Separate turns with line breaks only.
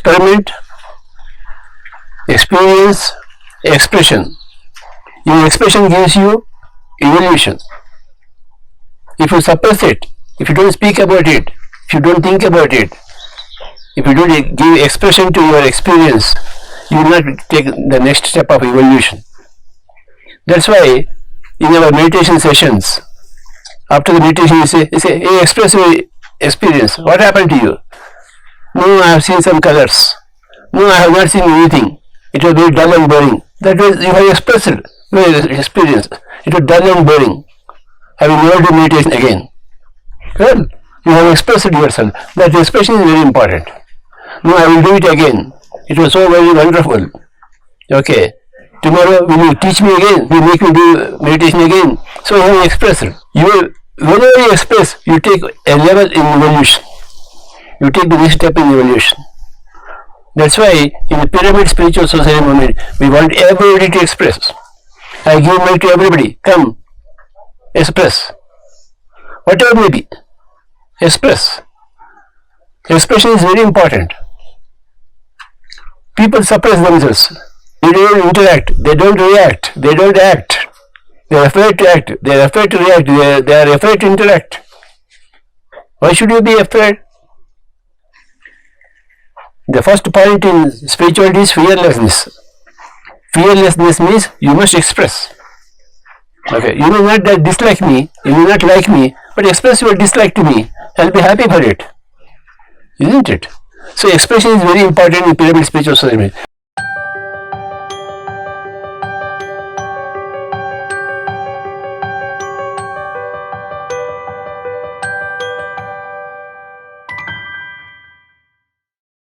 experiment, experience, expression. Your expression gives you evolution. If you suppress it, if you don't speak about it, if you don't think about it, if you don't give expression to your experience, you will not take the next step of evolution. That's why in our meditation sessions, after the meditation you say, hey, express your experience. What happened to you? No, I have seen some colors. No, I have not seen anything. It was very dull and boring. That was, you have expressed your experience. It was dull and boring. I will never do meditation again. Well, you have expressed yourself. That expression is very important. No, I will do it again. It was so very wonderful. Okay. Tomorrow will you teach me again? Will you make me do meditation again? So you have expressed. Whenever you express, you take a level in evolution. You take the next step in evolution. That's why in the pyramid spiritual society movement, we want everybody to express. I give mic to everybody. Come, express. Whatever may be, express. Expression is very important. People suppress themselves. They don't interact. They don't react. They don't act. They are afraid to act. They are afraid to react. They are afraid to interact. Why should you be afraid? The first point in spirituality is fearlessness. Fearlessness means you must express. Okay, you may not dislike me, you may not like me, but express your dislike to me. I'll be happy for it. Isn't it? So expression is very important in pyramid spiritual society.